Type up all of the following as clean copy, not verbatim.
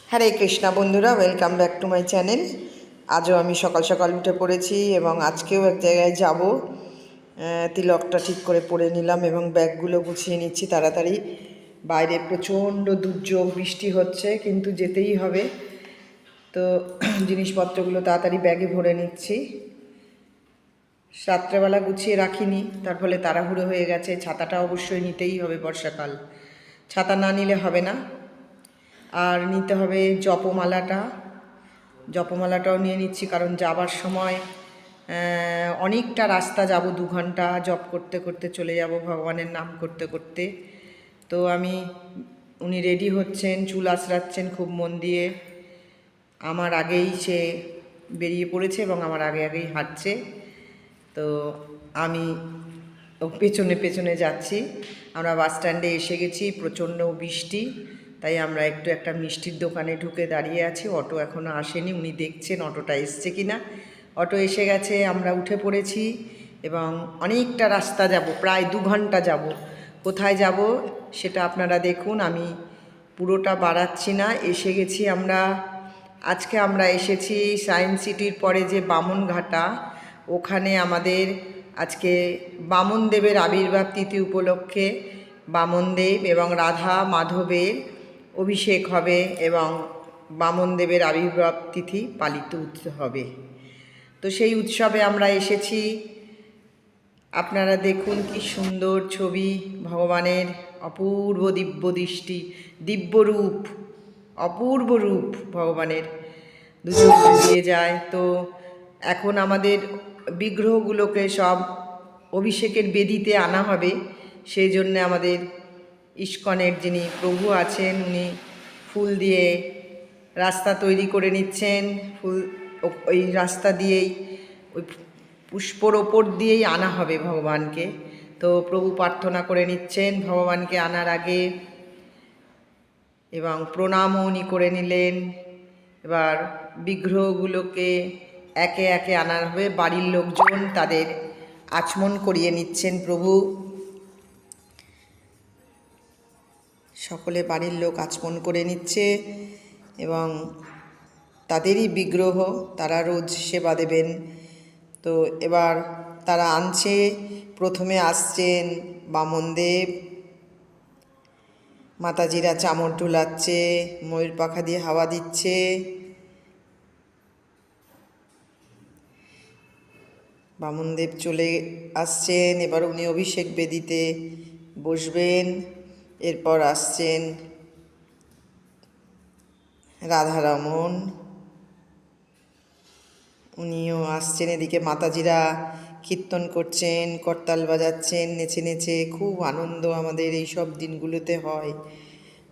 হরে কৃষ্ণা বন্ধুরা, welcome back to my channel. আজও আমি সকাল সকাল উঠে পড়েছি এবং আজকেও এক জায়গায় যাব। তিলকটা ঠিক করে পরে নিলাম এবং ব্যাগগুলো গুছিয়ে নিচ্ছি তাড়াতাড়ি। বাইরে প্রচণ্ড দুর্যোগ, বৃষ্টি হচ্ছে, কিন্তু যেতেই হবে। তো জিনিসপত্রগুলো তাড়াতাড়ি ব্যাগে ভরে নিচ্ছি। রাত্রেবেলা গুছিয়ে রাখিনি, তার ফলে তাড়াহুড়ো হয়ে গেছে। ছাতাটা অবশ্যই নিতেই হবে, বর্ষাকাল, ছাতা না নিলে হবে না। আর নিতে হবে জপমালাটাও নিয়ে নিচ্ছি, কারণ যাবার সময় অনেকটা রাস্তা যাব, 2 ঘন্টা জপ করতে করতে চলে যাব, ভগবানের নাম করতে করতে। তো উনি রেডি হচ্ছেন, চুল আঁচড়াচ্ছেন খুব মন দিয়ে। আমার আগেই সে বেরিয়ে পড়েছে এবং আমার আগে আগেই হাঁটছে। তো আমি পেছনে পেছনে যাচ্ছি। আমরা বাস স্ট্যান্ডে এসে গেছি, প্রচণ্ড বৃষ্টি, তাই আমরা একটা মিষ্টির দোকানে ঢুকে দাঁড়িয়ে আছি। অটো এখনও আসেনি, উনি দেখছেন অটোটা এসছে কি না। অটো এসে গেছে, আমরা উঠে পড়েছি এবং অনেকটা রাস্তা যাব, প্রায় 2 ঘন্টা যাব। কোথায় যাব সেটা আপনারা দেখুন, আমি পুরোটা বাড়াচ্ছি না। এসে গেছি আজকে আমরা এসেছি সায়েন্স সিটির পরে যে বামনঘাটা, ওখানে আমাদের আজকে বামনদেবের আবির্ভাব তিথি উপলক্ষে বামনদেব এবং রাধা মাধবের অভিষেক হবে এবং বামনদেবের আবির্ভাব তিথি পালিত হবে। তো সেই উৎসবে আমরা এসেছি। আপনারা দেখুন কি সুন্দর ছবি, ভগবানের অপূর্ব দিব্য দৃষ্টি, দিব্যরূপ, অপূর্ব রূপ ভগবানের, দুজন দিয়ে যায়। তো এখন আমাদের বিগ্রহগুলোকে সব অভিষেকের বেদিতে আনা হবে। সেই জন্যে আমাদের ইস্কনের যিনি প্রভু আছেন, উনি ফুল দিয়ে রাস্তা তৈরি করে নিচ্ছেন। ওই রাস্তা দিয়েই, ওই পুষ্পর ওপর দিয়েই আনা হবে ভগবানকে। তো প্রভু প্রার্থনা করে নিচ্ছেন ভগবানকে আনার আগে এবং প্রণামও উনি করে নিলেন। এবার বিগ্রহগুলোকে একে একে আনা হবে। বাড়ির লোকজন তাদের আচমন করিয়ে নিচ্ছেন। প্রভু সকলে বাড়ির লোক আচমন করে নিচ্ছে এবং তাদেরই বিগ্রহ, তারা রোজ সেবা দেবেন। তো এবার তারা আনছে। প্রথমে আসছেন বামনদেব, মাতাজিরা চামর ঢুলাচ্ছে, ময়ূর পাখা দিয়ে হাওয়া দিচ্ছে। বামনদেব চলে আসছেন, এবার উনি অভিষেক বেদিতে বসবেন। এরপর আসছেন রাধারমন, উনিও আসছেন। এদিকে মাতাজিরা কীর্তন করছেন, করতাল বাজাচ্ছেন, নেচে নেচে। খুব আনন্দ আমাদের এই সব দিনগুলোতে হয়।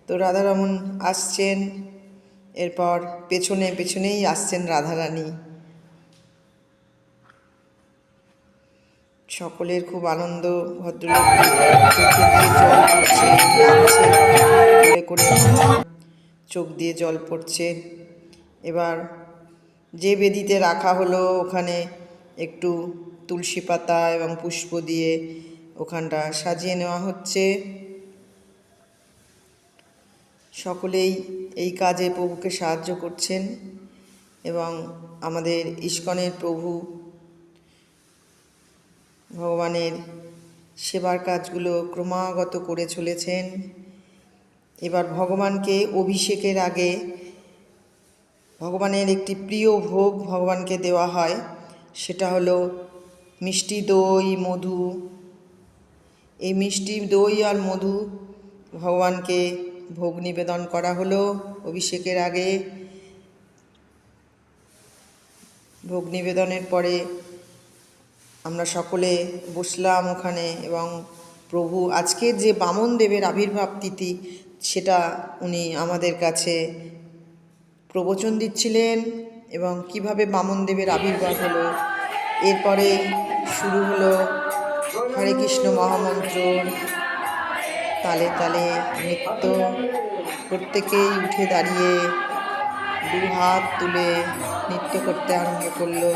তো রাধারমন আসছেন, এরপর পেছনে পেছনেই আসছেন রাধারানী। সকলের খুব আনন্দ। ভদ্রলোক চোখ দিয়ে জল পড়ছে। এবার যে বেদিতে রাখা হলো ওখানে একটু তুলসী পাতা এবং পুষ্প দিয়ে ওখানটা সাজিয়ে নেওয়া হচ্ছে। সকলেই এই কাজে প্রভুকে সাহায্য করছেন এবং আমাদের ইস্কনের প্রভু ভগবানের সেবার কাজগুলো ক্রমাগত করে চলেছেন। এবার ভগবানকে অভিষেকের আগে ভগবানের একটি প্রিয় ভোগ ভগবানকে দেওয়া হয়, সেটা হলো মিষ্টি দই মধু। এই মিষ্টি দই আর মধু ভগবানকে ভোগ নিবেদন করা হলো অভিষেকের আগে। ভোগ নিবেদনের পরে আমরা সকলে বসলাম ওখানে এবং প্রভু আজকের যে বামনদেবের আবির্ভাব তিথি, সেটা উনি আমাদের কাছে প্রবচন দিচ্ছিলেন এবং কিভাবে বামনদেবের আবির্ভাব হলো। এরপরে শুরু হলো হরে কৃষ্ণ মহামন্ত্র, তালে তালে নৃত্য। প্রত্যেকেই উঠে দাঁড়িয়ে 2 হাত তুলে নৃত্য করতে আরম্ভ করলো।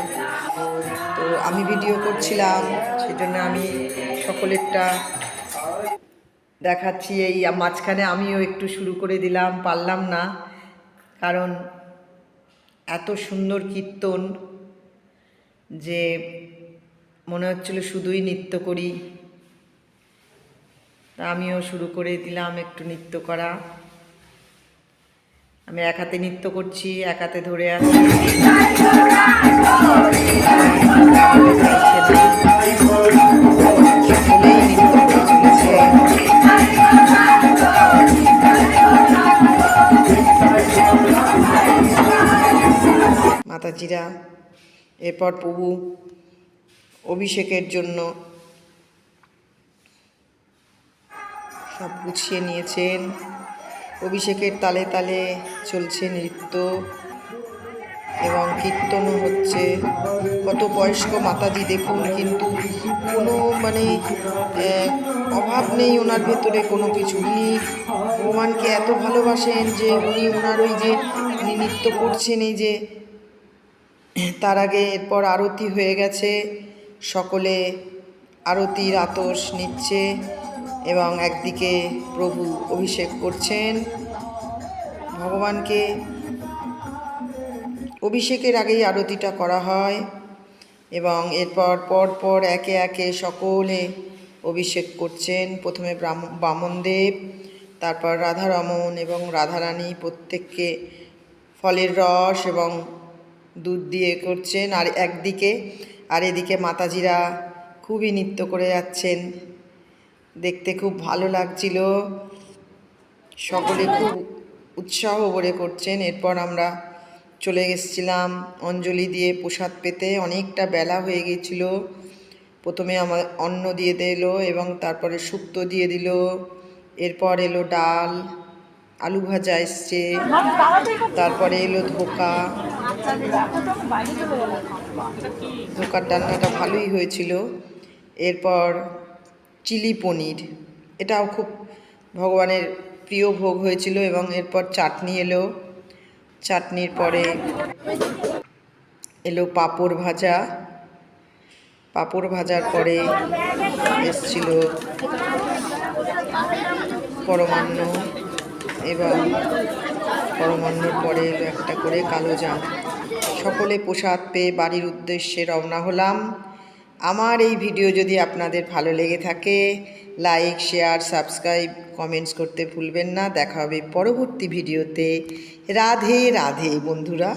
তো আমি ভিডিও করছিলাম, সেজন্য আমি সকলেরটা দেখাচ্ছি। এই মাঝখানে আমিও একটু শুরু করে দিলাম, পারলাম না। কারণ এত সুন্দর কীর্তন যে মনে হচ্ছিল শুধুই নৃত্য করি। তা আমিও শুরু করে দিলাম একটু নৃত্য করা। আমি এক হাতে নৃত্য করছি, এক হাতে ধরে আছি। সকলেই নৃত্য করে চলেছে। মাতাজিরা এরপর প্রভু অভিষেকের জন্য সব গুছিয়ে নিয়েছেন। অভিষেকের তালে তালে চলছে নৃত্য এবং কীর্তনও হচ্ছে। কত বয়স্ক মাতাজি দেখুন, কিন্তু কোনো অভাব নেই ওনার ভেতরে কোনো কিছু। উনি ভগবানকে এত ভালোবাসেন যে উনি ওনার ওই যে উনি নৃত্য করছেন, এই যে তার আগে এরপর আরতি হয়ে গেছে, সকলে আরতির আতশ নিচ্ছে এবং একদিকে প্রভু অভিষেক করছেন ভগবানকে। অভিষেকের আগেই আরতিটা করা হয় এবং এরপর পরপর একে একে সকলে অভিষেক করছেন। প্রথমে বামনদেব, তারপর রাধারমণ এবং রাধারানী প্রত্যেককে ফলের রস এবং দুধ দিয়ে করছেন। আর এদিকে মাতাজিরা খুবই নৃত্য করে যাচ্ছেন, দেখতে খুব ভালো লাগছিল। সকলে খুব উৎসাহ ভরে করছেন। এরপর আমরা চলে গেছিলাম অঞ্জলি দিয়ে প্রসাদ পেতে। অনেকটা বেলা হয়ে গিয়েছিল। প্রথমে আমার অন্ন দিয়ে দিল এবং তারপরে শুক্তো দিয়ে দিল। এরপর এলো ডাল, আলু ভাজা এসছে, তারপরে এলো ধোকা। ধোকার রান্নাটা ভালোই হয়েছিল। এরপর চিলি পনির, এটাও খুব ভগবানের প্রিয় ভোগ হয়েছিল। এবং এরপর চাটনি এলো, চাটনির পরে এলো পাঁপড় ভাজা, পাঁপড় ভাজার পরে এসছিল পরমান্ন এবং পরমান্নর পরে এলো একটা করে কালো জাম। সকলে প্রসাদ পেয়ে বাড়ির উদ্দেশ্যে রওনা হলাম। আমার এই ভিডিও যদি আপনাদের ভালো লেগে থাকে, লাইক, শেয়ার, সাবস্ক্রাইব, কমেন্টস করতে ভুলবেন না। দেখা হবে পরবর্তী ভিডিওতে। রাধে রাধে বন্ধুরা।